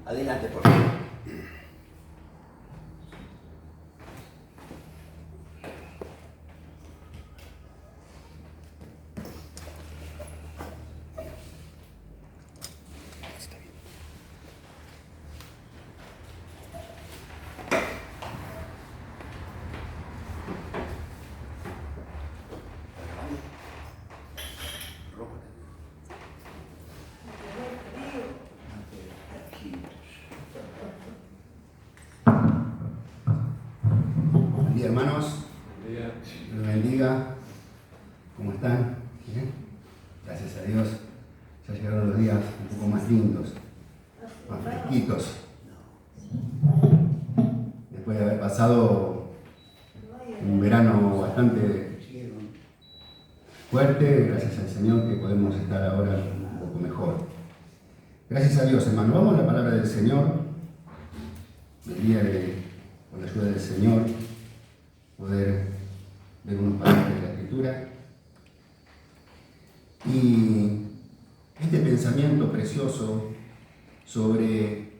Adelante, por favor. Hermanos, Dios bendiga. ¿Cómo están? ¿Bien? Gracias a Dios. Ya llegaron los días un poco más lindos, más fresquitos. Después de haber pasado un verano bastante fuerte, gracias al Señor que podemos estar ahora un poco mejor. Gracias a Dios, hermano. Vamos a la palabra del Señor. El día de, con la ayuda del Señor, poder ver unos pasajes de la Escritura. Y este pensamiento precioso sobre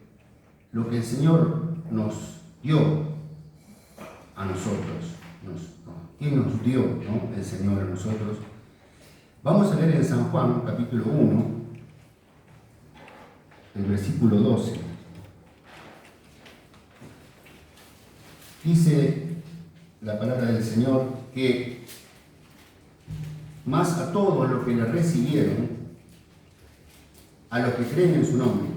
lo que el Señor nos dio a nosotros, ¿quién nos dio, no? El Señor a nosotros? Vamos a leer en San Juan, capítulo 1, el versículo 12. Dice la palabra del Señor que más a todos los que le recibieron, a los que creen en su nombre,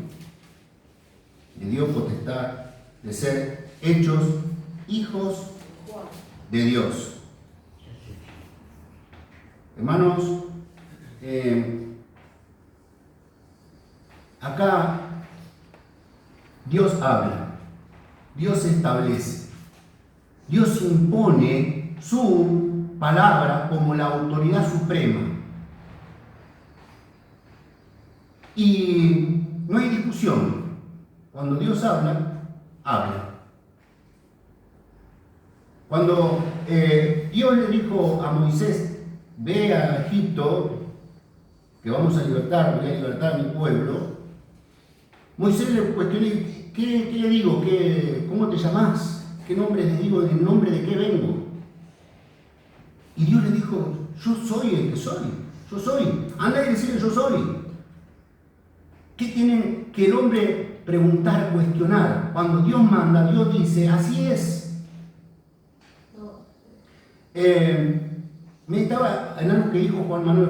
le dio potestad de ser hechos hijos de Dios. Hermanos, acá Dios habla, Dios establece, Dios impone su palabra como la autoridad suprema. Y no hay discusión. Cuando Dios habla, habla. Cuando Dios le dijo a Moisés, ve a Egipto, que vamos a libertar, voy a libertar a mi pueblo, Moisés le cuestionó, ¿qué le digo? ¿Cómo te llamás? ¿Qué nombre les digo? ¿En nombre de qué vengo? Y Dios le dijo, yo soy el que soy. Yo soy. Anda y decirle, yo soy. ¿Qué tiene que el hombre preguntar, cuestionar? Cuando Dios manda, Dios dice, así es. Me estaba en algo que dijo Juan Manuel.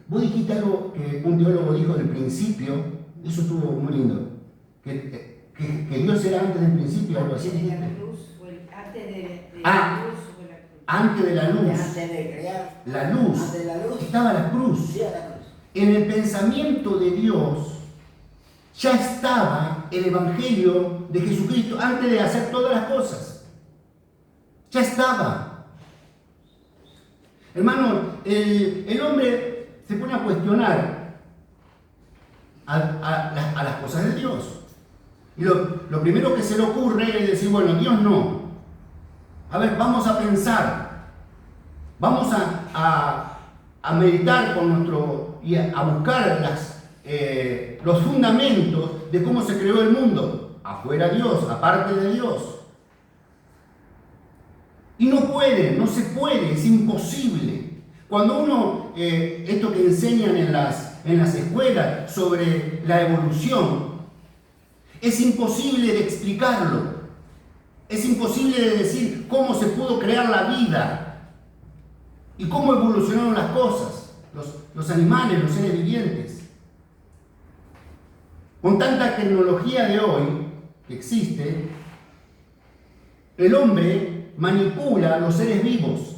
Vos dijiste algo que un teólogo dijo del principio, eso estuvo muy lindo. Que Dios era antes del principio, algo así. Antes de la luz, antes de la luz fue la cruz. Antes de la luz. Antes de crear. La luz. Antes de la luz. Estaba la cruz. Sí, a la cruz. En el pensamiento de Dios ya estaba el Evangelio de Jesucristo antes de hacer todas las cosas. Ya estaba. Hermano, el hombre se pone a cuestionar a las cosas de Dios. Y lo primero que se le ocurre es decir, bueno, Dios no. A ver, vamos a pensar. Vamos a meditar con nuestro y a buscar los fundamentos de cómo se creó el mundo. Afuera Dios, aparte de Dios. Y no puede, no se puede, es imposible. Cuando uno, esto que enseñan en las escuelas sobre la evolución, es imposible de explicarlo. Es imposible de decir cómo se pudo crear la vida y cómo evolucionaron las cosas, los animales, los seres vivientes. Con tanta tecnología de hoy que existe, el hombre manipula a los seres vivos,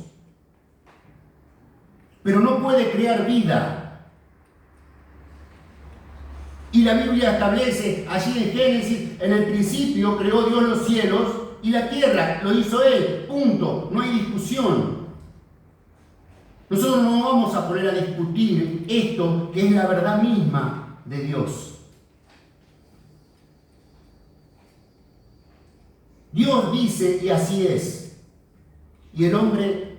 pero no puede crear vida. Y la Biblia establece allí en Génesis, en el principio creó Dios los cielos y la tierra, lo hizo Él, punto, no hay discusión. Nosotros no vamos a poner a discutir esto que es la verdad misma de Dios. Dios dice y así es. Y el hombre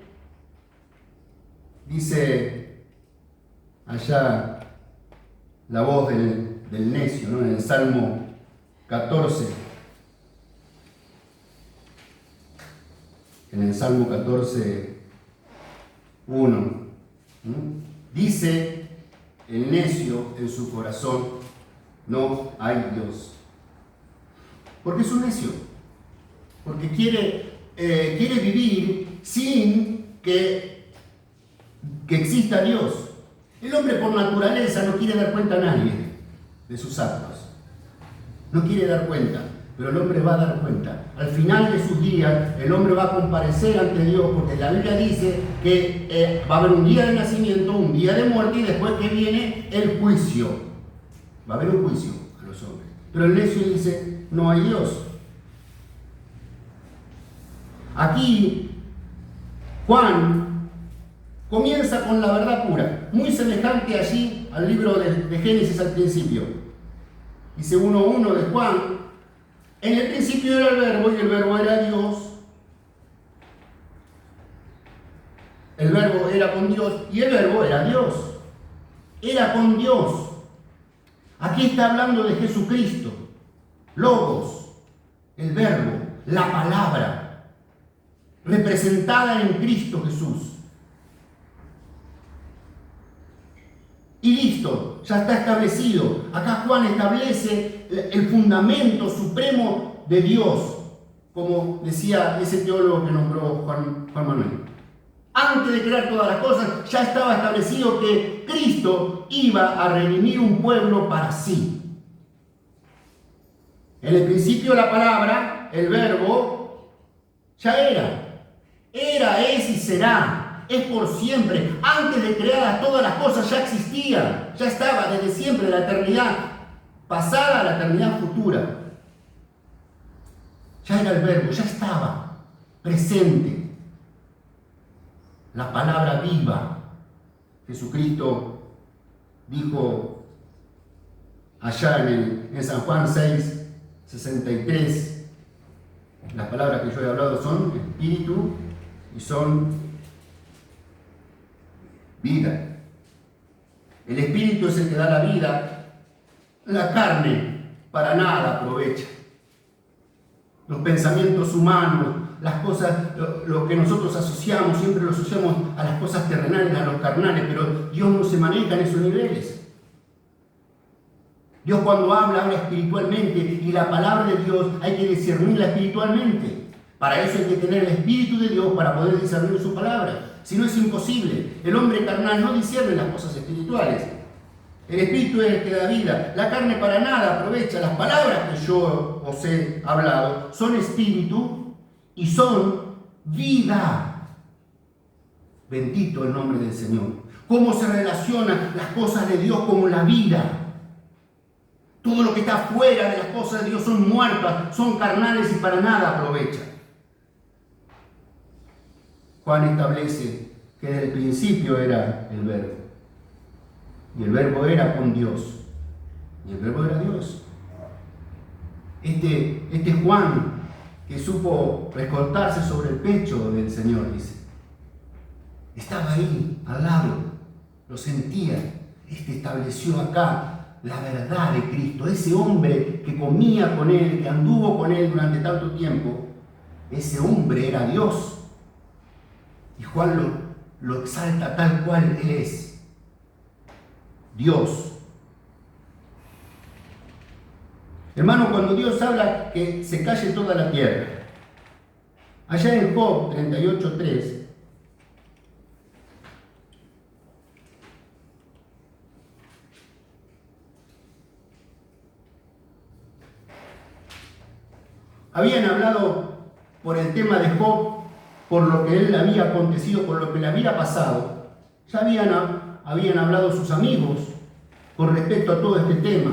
dice allá la voz del necio, ¿no? En el Salmo 14. En el Salmo 14, 1. Dice el necio en su corazón: no hay Dios. Porque es un necio. Porque quiere vivir sin que exista Dios. El hombre por naturaleza no quiere dar cuenta a nadie de sus actos. No quiere dar cuenta, pero el hombre va a dar cuenta. Al final de sus días, el hombre va a comparecer ante Dios, porque la Biblia dice que va a haber un día de nacimiento, un día de muerte, y después que viene el juicio. Va a haber un juicio a los hombres. Pero el necio dice: no hay Dios. Aquí, Juan comienza con la verdad pura, muy semejante allí al libro de Génesis al principio. Dice 1:1 de Juan: en el principio era el verbo, y el verbo era Dios. El verbo era con Dios, y el verbo era Dios. Era con Dios. Aquí está hablando de Jesucristo, Logos, el verbo, la palabra, representada en Cristo Jesús. Y listo, ya está establecido. Acá Juan establece el fundamento supremo de Dios, como decía ese teólogo que nombró Juan Manuel. Antes de crear todas las cosas, ya estaba establecido que Cristo iba a redimir un pueblo para sí. En el principio la palabra, el verbo, ya era, es y será. Es por siempre. Antes de creadas todas las cosas ya existía, ya estaba desde siempre, la eternidad pasada a la eternidad futura. Ya era el verbo, ya estaba presente. La palabra viva. Jesucristo dijo allá en San Juan 6, 63, las palabras que yo he hablado son espíritu y son vida. El espíritu es el que da la vida. La carne para nada aprovecha. Los pensamientos humanos, las cosas, lo que nosotros asociamos, siempre lo asociamos a las cosas terrenales, a los carnales, pero Dios no se maneja en esos niveles. Dios cuando habla espiritualmente, y la palabra de Dios hay que discernirla espiritualmente. Para eso hay que tener el Espíritu de Dios para poder discernir su palabra. Si no, es imposible. El hombre carnal no discierne las cosas espirituales. El Espíritu es el que da vida. La carne para nada aprovecha. Las palabras que yo os he hablado son espíritu y son vida. Bendito el nombre del Señor. ¿Cómo se relacionan las cosas de Dios con la vida? Todo lo que está fuera de las cosas de Dios son muertas, son carnales y para nada aprovechan. Juan establece que desde el principio era el verbo. Y el verbo era con Dios. Y el verbo era Dios. Este Juan que supo recortarse sobre el pecho del Señor, dice. Estaba ahí, al lado. Lo sentía. Estableció acá la verdad de Cristo. Ese hombre que comía con él, que anduvo con él durante tanto tiempo, ese hombre era Dios. Y Juan lo exalta tal cual Él es. Dios. Hermano, cuando Dios habla que se calle toda la tierra, allá en Job 38:3, habían hablado por el tema de Job, por lo que él había acontecido, por lo que le había pasado. Ya habían hablado sus amigos con respecto a todo este tema.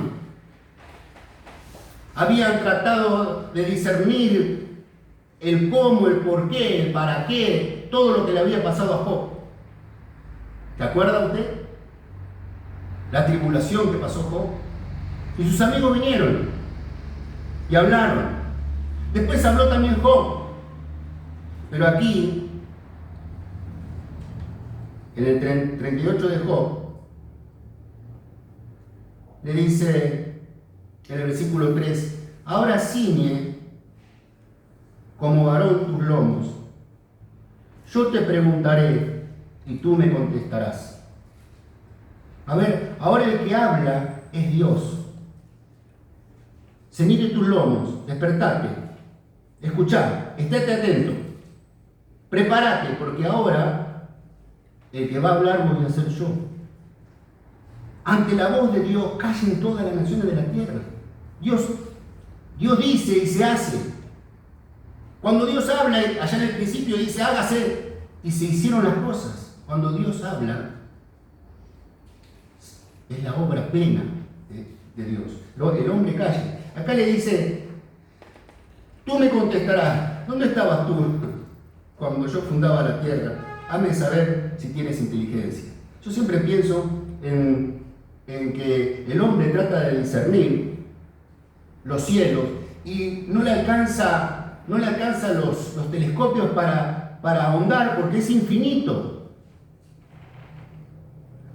Habían tratado de discernir el cómo, el por qué, el para qué, todo lo que le había pasado a Job. ¿Se acuerda usted? La tribulación que pasó Job. Y sus amigos vinieron y hablaron. Después habló también Job. Pero aquí, en el 38 de Job, le dice en el versículo 3, ahora ciñe como varón tus lomos. Yo te preguntaré y tú me contestarás. A ver, ahora el que habla es Dios. Ceñite tus lomos, despertate, escuchá, estate atento, prepárate, porque ahora el que va a hablar voy a ser yo. Ante la voz de Dios callen todas las naciones de la tierra. Dios dice y se hace. Cuando Dios habla, allá en el principio dice hágase, y se hicieron las cosas. Cuando Dios habla, es la obra plena de Dios. El hombre calla. Acá le dice, tú me contestarás, ¿dónde estabas tú cuando yo fundaba la tierra? Hazme saber si tienes inteligencia. Yo siempre pienso en que el hombre trata de discernir los cielos y no le alcanza los telescopios para ahondar porque es infinito.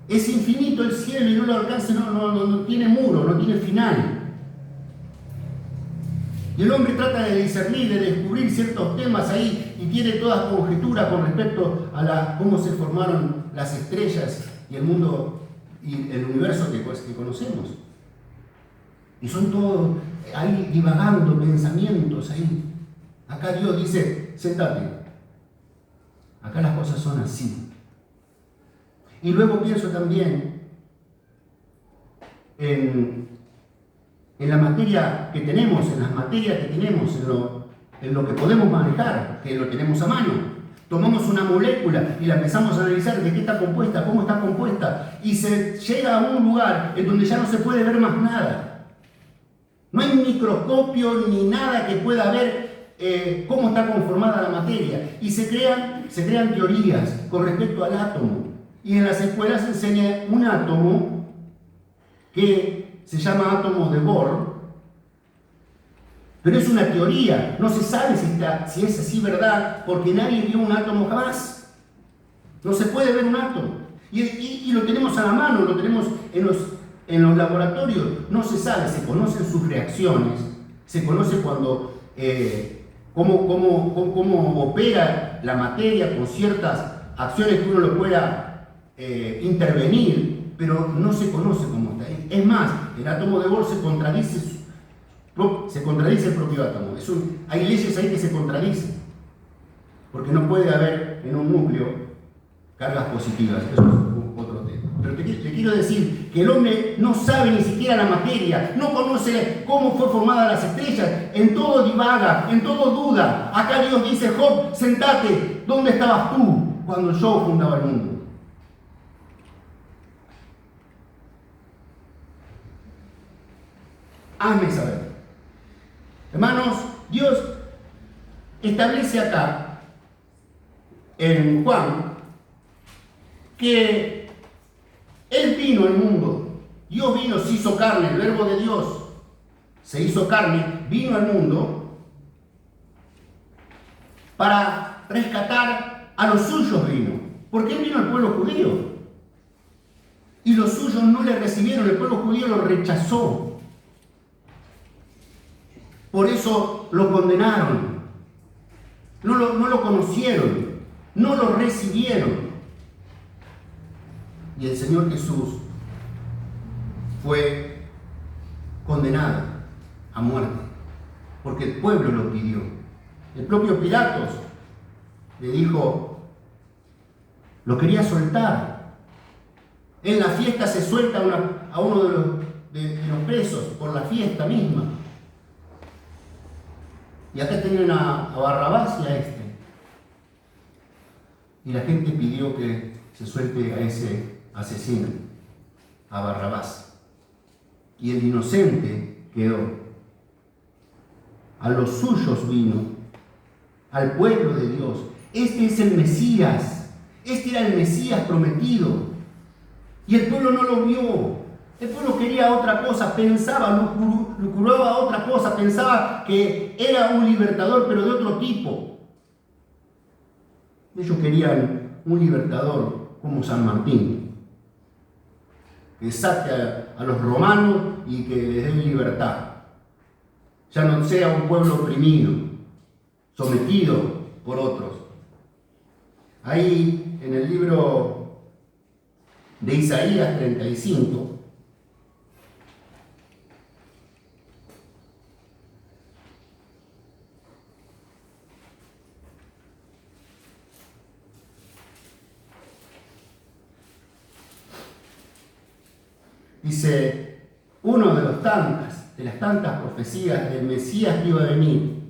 Es infinito el cielo y no lo alcanza, no tiene muro, no tiene final. Y el hombre trata de discernir, de descubrir ciertos temas ahí y tiene todas conjeturas con respecto a cómo se formaron las estrellas y el mundo y el universo que conocemos. Y son todos ahí divagando pensamientos ahí. Acá Dios dice, sentate. Acá las cosas son así. Y luego pienso también en la materia que tenemos, en las materias que tenemos, en lo que podemos manejar, que lo tenemos a mano. Tomamos una molécula y la empezamos a analizar de qué está compuesta, cómo está compuesta, y se llega a un lugar en donde ya no se puede ver más nada. No hay microscopio ni nada que pueda ver cómo está conformada la materia. Y se crean teorías con respecto al átomo. Y en las escuelas se enseña un átomo que se llama átomo de Bohr, pero es una teoría, no se sabe si es así verdad, porque nadie vio un átomo jamás. No se puede ver un átomo. Y lo tenemos a la mano, lo tenemos en los laboratorios. No se sabe, se conocen sus reacciones, se conoce cuando cómo opera la materia con ciertas acciones que uno lo pueda intervenir, pero no se conoce cómo está. Es más, el átomo de Bohr se contradice el propio átomo. Hay leyes ahí que se contradicen, porque no puede haber en un núcleo cargas positivas. Eso es otro tema. Pero te quiero decir que el hombre no sabe ni siquiera la materia, no conoce cómo fue formada las estrellas, en todo divaga, en todo duda. Acá Dios dice, Job, sentate, ¿dónde estabas tú cuando yo fundaba el mundo? Hazme saber. Hermanos, Dios establece acá, en Juan, que Él vino al mundo. Dios vino, se hizo carne, el verbo de Dios se hizo carne, vino al mundo para rescatar a los suyos vino. Porque Él vino al pueblo judío. Y los suyos no le recibieron, el pueblo judío lo rechazó. Por eso lo condenaron, no lo conocieron, no lo recibieron. Y el Señor Jesús fue condenado a muerte, porque el pueblo lo pidió. El propio Pilatos le dijo, lo quería soltar. En la fiesta se suelta a uno de los presos, por la fiesta misma. Y acá tenían a Barrabás y a este. Y la gente pidió que se suelte a ese asesino, a Barrabás. Y el inocente quedó. A los suyos vino, al pueblo de Dios. Este es el Mesías. Este era el Mesías prometido. Y el pueblo no lo vio. El pueblo quería otra cosa, pensaba, lucuraba otra cosa, pensaba que era un libertador, pero de otro tipo. Ellos querían un libertador como San Martín. que saque a los romanos y que les dé libertad. Ya no sea un pueblo oprimido, sometido por otros. Ahí en el libro de Isaías 35, dice, uno de las tantas profecías del Mesías que iba a venir.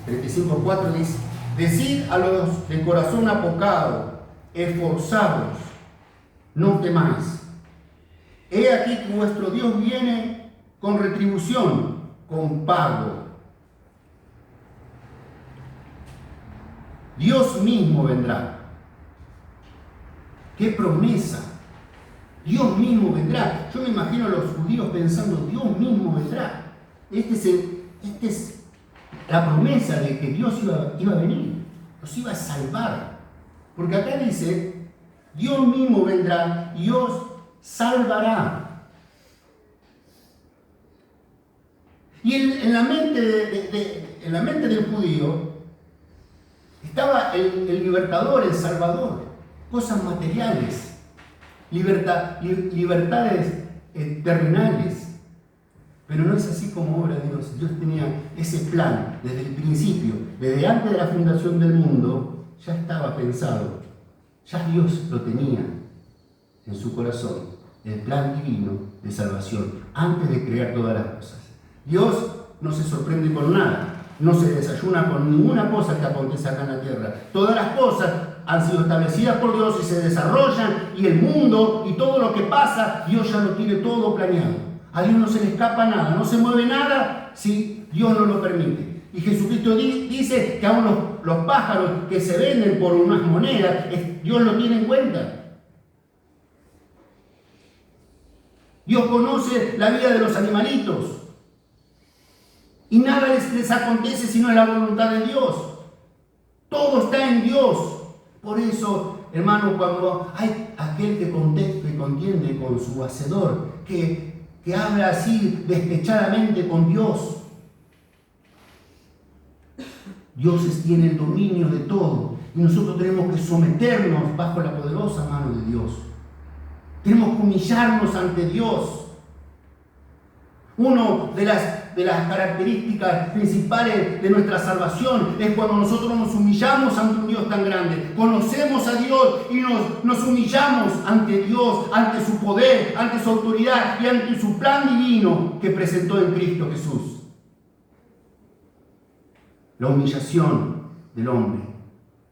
35:4 dice, decid a los de corazón apocado, esforzados, no temáis. He aquí que vuestro Dios viene con retribución, con pago. Dios mismo vendrá. ¡Qué promesa! Dios mismo vendrá. Yo me imagino a los judíos pensando, Dios mismo vendrá. Esta es la promesa de que Dios iba a venir, los iba a salvar. Porque acá dice, Dios mismo vendrá y os salvará. Y en la mente del judío estaba el libertador, el salvador. Cosas materiales, libertades terrenales. Pero no es así como obra Dios. Dios tenía ese plan desde el principio, desde antes de la fundación del mundo, ya estaba pensado. Ya Dios lo tenía en su corazón, el plan divino de salvación, antes de crear todas las cosas. Dios no se sorprende con nada, no se desayuna con ninguna cosa que acontece acá en la tierra. Todas las cosas han sido establecidas por Dios y se desarrollan, y el mundo y todo lo que pasa, Dios ya lo tiene todo planeado. A Dios no se le escapa nada, no se mueve nada si Dios no lo permite. Y Jesucristo dice que aún los pájaros que se venden por unas monedas, Dios lo tiene en cuenta. Dios conoce la vida de los animalitos. Y nada les acontece si no es la voluntad de Dios. Todo está en Dios. Por eso, hermano, cuando hay aquel que contiende con su hacedor, que habla así despechadamente con Dios, Dios tiene el dominio de todo. Y nosotros tenemos que someternos bajo la poderosa mano de Dios. Tenemos que humillarnos ante Dios. Una de las características principales de nuestra salvación es cuando nosotros nos humillamos ante un Dios tan grande. Conocemos a Dios y nos humillamos ante Dios, ante su poder, ante su autoridad y ante su plan divino que presentó en Cristo Jesús. La humillación del hombre.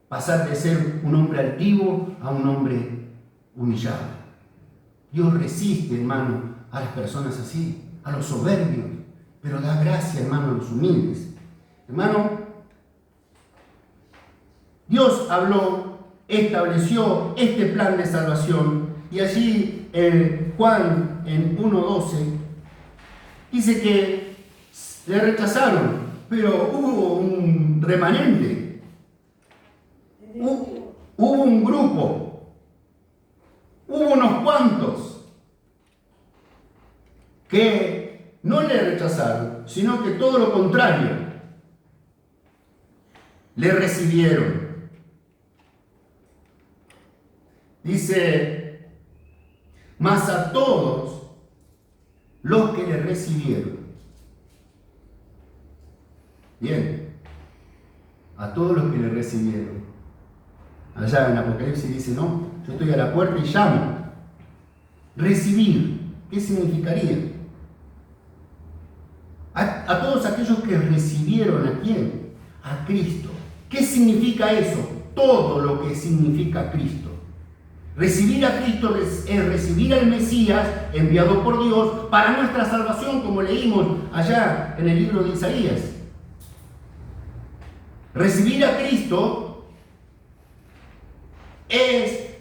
Pasar de ser un hombre altivo a un hombre humillado. Dios resiste, hermano, a las personas así, a los soberbios, pero da gracia, hermano, a los humildes. Hermano, Dios habló, estableció este plan de salvación, y allí Juan en 1:12 dice que le rechazaron, pero hubo un remanente, hubo un grupo, hubo unos cuantos que no le rechazaron, sino que todo lo contrario, le recibieron. Dice, mas a todos los que le recibieron. Bien, a todos los que le recibieron. Allá en Apocalipsis dice, no, yo estoy a la puerta y llamo. Recibir, ¿qué significaría? A todos aquellos que recibieron, ¿a quién? A Cristo. ¿Qué significa eso? Todo lo que significa Cristo. Recibir a Cristo es recibir al Mesías enviado por Dios para nuestra salvación, como leímos allá en el libro de Isaías. Recibir a Cristo es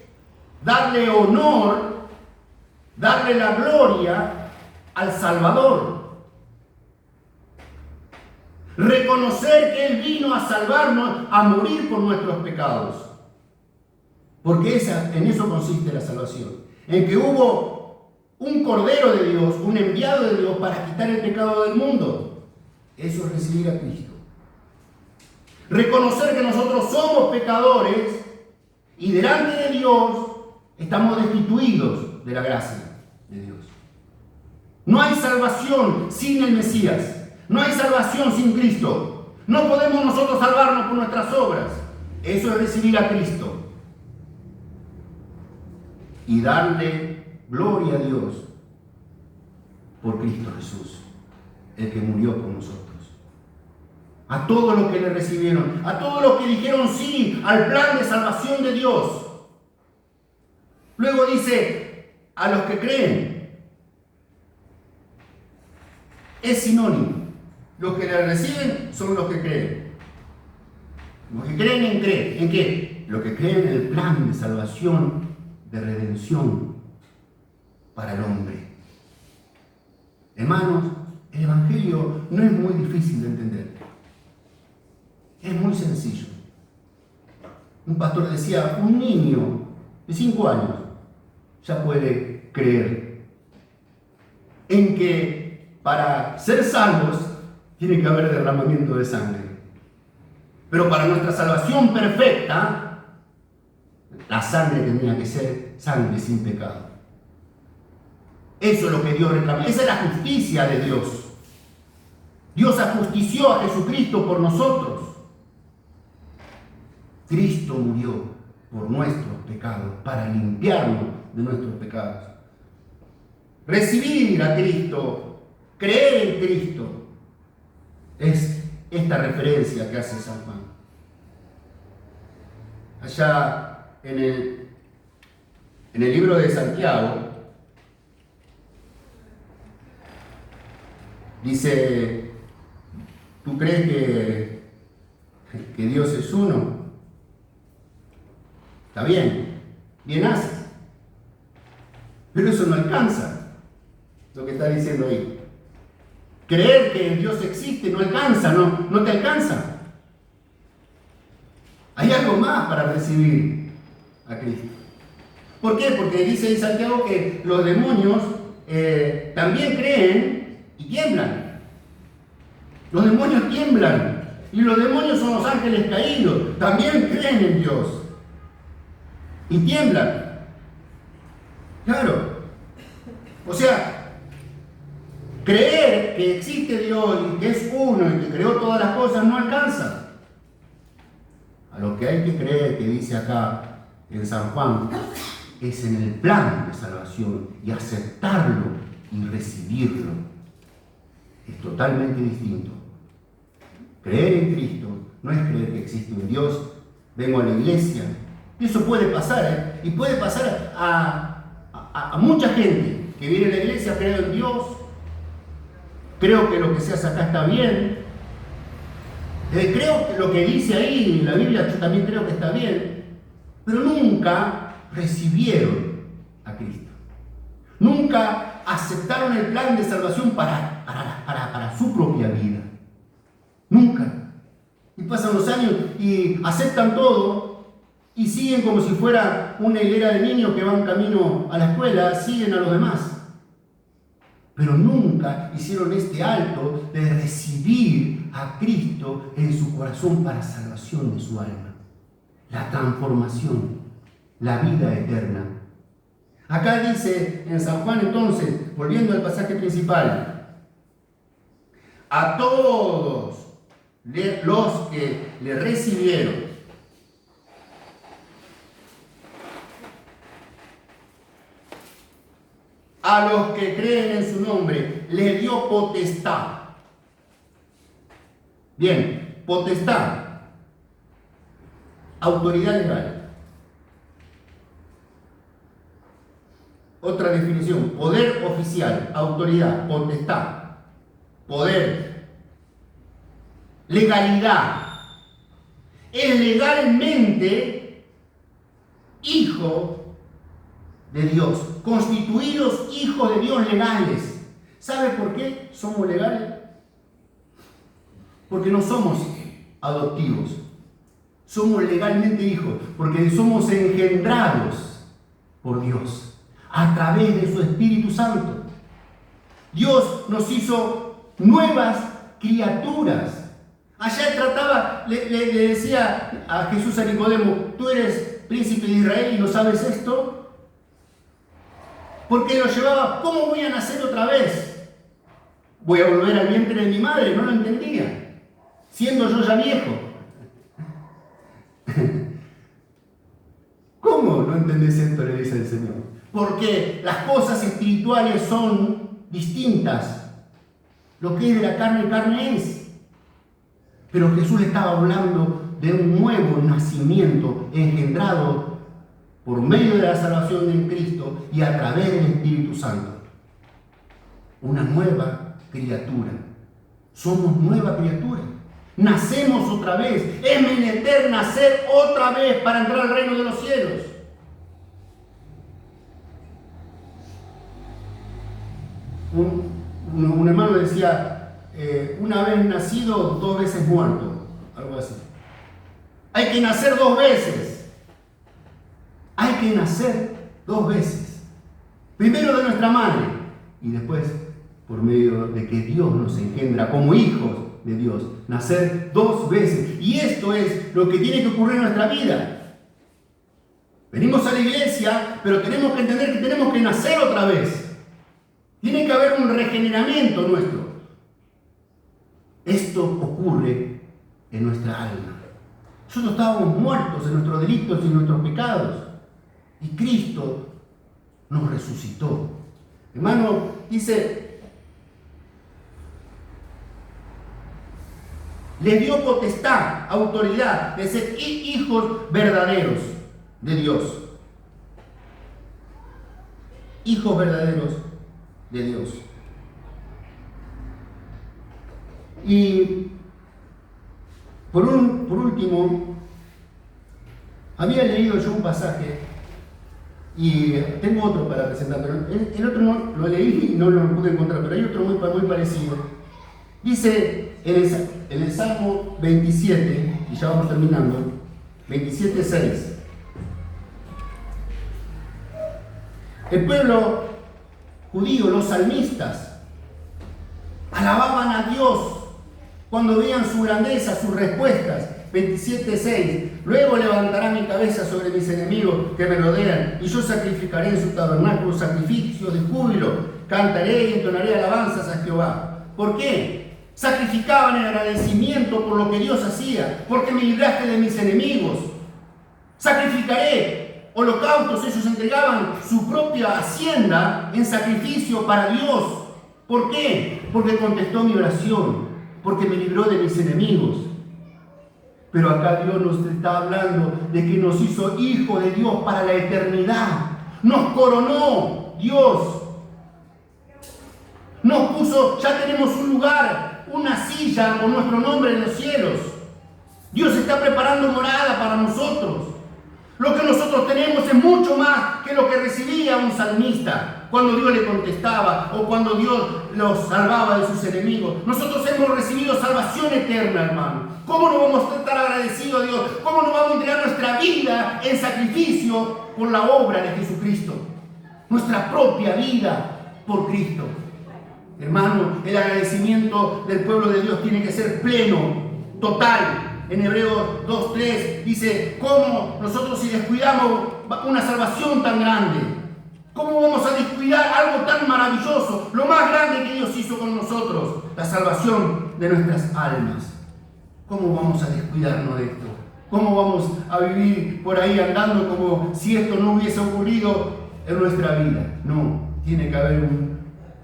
darle honor, darle la gloria al Salvador. Reconocer que Él vino a salvarnos, a morir por nuestros pecados. Porque en eso consiste la salvación. En que hubo un Cordero de Dios, un enviado de Dios para quitar el pecado del mundo. Eso es recibir a Cristo. Reconocer que nosotros somos pecadores y delante de Dios estamos destituidos de la gracia de Dios. No hay salvación sin el Mesías. No hay salvación sin Cristo. No podemos nosotros salvarnos por nuestras obras. Eso es recibir a Cristo. Y darle gloria a Dios por Cristo Jesús, el que murió por nosotros. A todos los que le recibieron, a todos los que dijeron sí al plan de salvación de Dios. Luego dice, a los que creen. Es sinónimo. Los que le reciben son los que creen. Los que creen ¿en qué? Los que creen en el plan de salvación, de redención para el hombre. Hermanos, el Evangelio no es muy difícil de entender. Es muy sencillo. Un pastor decía, un niño de 5 años ya puede creer en que para ser salvos tiene que haber derramamiento de sangre. Pero para nuestra salvación perfecta, la sangre tenía que ser sangre sin pecado. Eso es lo que Dios reclama. Esa es la justicia de Dios. Dios ajustició a Jesucristo por nosotros. Cristo murió por nuestros pecados, para limpiarnos de nuestros pecados. Recibir a Cristo, creer en Cristo, es esta referencia que hace San Juan. Allá en el libro de Santiago, dice, ¿tú crees que Dios es uno? Está bien, bien haces. Pero eso no alcanza, lo que está diciendo ahí. Creer que Dios existe no alcanza, no te alcanza. Hay algo más para recibir a Cristo. ¿Por qué? Porque dice en Santiago que los demonios también creen y tiemblan. Los demonios tiemblan. Y los demonios son los ángeles caídos. También creen en Dios. Y tiemblan. Claro. O sea, creer que existe Dios y que es uno y que creó todas las cosas no alcanza. A lo que hay que creer, que dice acá en San Juan, es en el plan de salvación y aceptarlo y recibirlo. Es totalmente distinto. Creer en Cristo no es creer que existe un Dios. Vengo a la iglesia. Y eso puede pasar, y puede pasar a mucha gente que viene a la iglesia, creo en Dios, creo que lo que se hace acá está bien, creo que lo que dice ahí en la Biblia yo también creo que está bien, pero nunca recibieron a Cristo. Nunca aceptaron el plan de salvación para su propia vida. Nunca. Y pasan los años y aceptan todo y siguen como si fuera una hilera de niños que van camino a la escuela, siguen a los demás. Pero nunca hicieron este alto de recibir a Cristo en su corazón para salvación de su alma. La transformación, la vida eterna. Acá dice en San Juan entonces, volviendo al pasaje principal, a todos los que le recibieron, a los que creen en su nombre, le dio potestad. Bien, potestad, autoridad legal. Otra definición, poder oficial, autoridad, potestad, poder, legalidad. Es legalmente hijo de Dios, constituidos hijos de Dios legales. ¿Sabe por qué somos legales? Porque no somos adoptivos. Somos legalmente hijos, porque somos engendrados por Dios a través de su Espíritu Santo. Dios nos hizo nuevas criaturas. Allá trataba, le decía a Jesús a Nicodemo, ¿tú eres príncipe de Israel y no sabes esto? Porque lo llevaba, ¿cómo voy a nacer otra vez? Voy a volver al vientre de mi madre, no lo entendía, siendo yo ya viejo. ¿Cómo no entendés esto?, le dice el Señor. Porque las cosas espirituales son distintas. Lo que es de la carne, carne es. Pero Jesús le estaba hablando de un nuevo nacimiento engendrado por medio de la salvación en Cristo y a través del Espíritu Santo. Una nueva criatura. Somos nueva criatura. Nacemos otra vez. Es menester nacer otra vez para entrar al reino de los cielos. Un hermano decía, una vez nacido, 2 veces muerto. Algo así. Hay que nacer 2 veces. Hay que nacer 2 veces. Primero de nuestra madre y después por medio de que Dios nos engendra como hijos de Dios. Nacer 2 veces. Y esto es lo que tiene que ocurrir en nuestra vida. Venimos a la iglesia, pero tenemos que entender que tenemos que nacer otra vez. Tiene que haber un regeneramiento nuestro. Esto ocurre en nuestra alma. Nosotros estábamos muertos en nuestros delitos y en nuestros pecados. Y Cristo nos resucitó. Hermano, dice, les dio potestad, autoridad de ser hijos verdaderos de Dios. Hijos verdaderos de Dios. Y por último, había leído yo un pasaje y tengo otro para presentar, pero el otro no lo leí y no lo pude encontrar, pero hay otro muy parecido. Dice en el Salmo 27, y ya vamos terminando, 27:6. El pueblo judío, los salmistas, alababan a Dios cuando veían su grandeza, sus respuestas. 27:6. Luego levantará mi cabeza sobre mis enemigos que me rodean, y yo sacrificaré en su tabernáculo sacrificios de júbilo. Cantaré y entonaré alabanzas a Jehová. ¿Por qué? Sacrificaban en agradecimiento por lo que Dios hacía, porque me libraste de mis enemigos. Sacrificaré holocaustos, ellos entregaban su propia hacienda en sacrificio para Dios. ¿Por qué? Porque contestó mi oración, porque me libró de mis enemigos. Pero acá Dios nos está hablando de que nos hizo hijos de Dios para la eternidad. Nos coronó Dios. Nos puso, ya tenemos un lugar, una silla con nuestro nombre en los cielos. Dios está preparando morada para nosotros. Lo que nosotros tenemos es mucho más que lo que recibía un salmista cuando Dios le contestaba o cuando Dios los salvaba de sus enemigos. Nosotros hemos recibido salvación eterna, hermano. ¿Cómo no vamos a estar agradecidos a Dios? ¿Cómo no vamos a entregar nuestra vida en sacrificio por la obra de Jesucristo? Nuestra propia vida por Cristo. Hermano, el agradecimiento del pueblo de Dios tiene que ser pleno, total. En Hebreos 2:3 dice, ¿cómo nosotros si descuidamos una salvación tan grande? ¿Cómo vamos a descuidar algo tan maravilloso? Lo más grande que Dios hizo con nosotros, la salvación de nuestras almas. ¿Cómo vamos a descuidarnos de esto? ¿Cómo vamos a vivir por ahí andando como si esto no hubiese ocurrido en nuestra vida? No, tiene que haber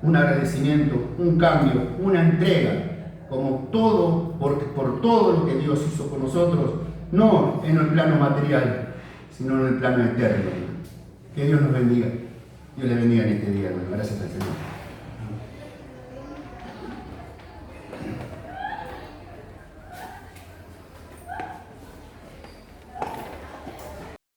un agradecimiento, un cambio, una entrega. Como todo, por todo lo que Dios hizo con nosotros, no en el plano material, sino en el plano eterno. Que Dios nos bendiga. Dios le bendiga en este día, hermano. Gracias al Señor.